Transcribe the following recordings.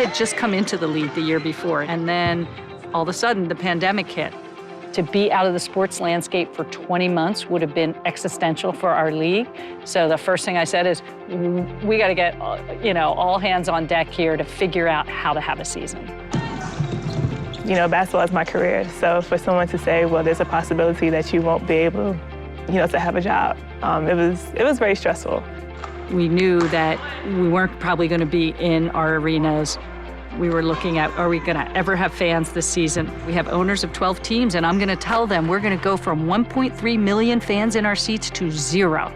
had just come into the league the year before, and then all of a sudden the pandemic hit. To be out of the sports landscape for 20 months would have been existential for our league. So the first thing I said is, we got to get, all hands on deck here to figure out how to have a season. Basketball is my career. So for someone to say, well, there's a possibility that you won't be able, to have a job, it was very stressful. We knew that we weren't probably going to be in our arenas. We were looking at, are we going to ever have fans this season? We have owners of 12 teams, and I'm going to tell them we're going to go from 1.3 million fans in our seats to 0.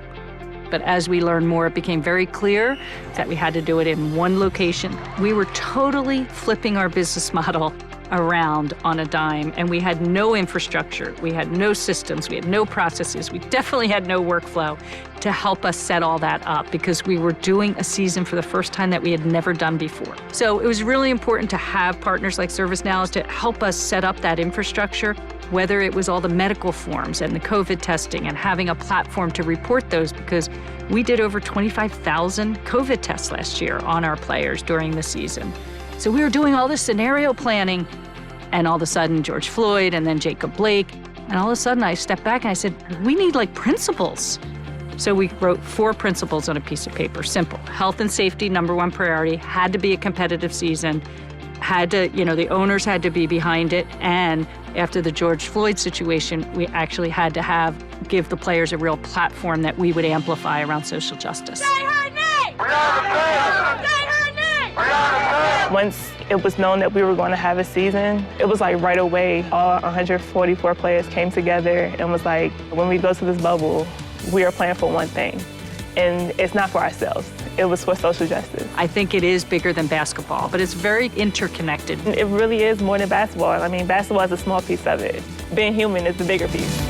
But as we learned more, it became very clear that we had to do it in one location. We were totally flipping our business model around on a dime, and we had no infrastructure, we had no systems, we had no processes, we definitely had no workflow to help us set all that up, because we were doing a season for the first time that we had never done before. So it was really important to have partners like ServiceNow to help us set up that infrastructure, whether it was all the medical forms and the COVID testing and having a platform to report those, because we did over 25,000 COVID tests last year on our players during the season. So we were doing all this scenario planning, and all of a sudden George Floyd and then Jacob Blake, and all of a sudden I stepped back and I said, we need principles. So we wrote 4 principles on a piece of paper, simple. Health and safety, #1 priority, had to be a competitive season, had to, the owners had to be behind it, and after the George Floyd situation, we actually had to give the players a real platform that we would amplify around social justice. Once it was known that we were going to have a season, it was like right away, all 144 players came together and was like, when we go to this bubble, we are playing for one thing. And it's not for ourselves. It was for social justice. I think it is bigger than basketball, but it's very interconnected. It really is more than basketball. I mean, basketball is a small piece of it. Being human is the bigger piece.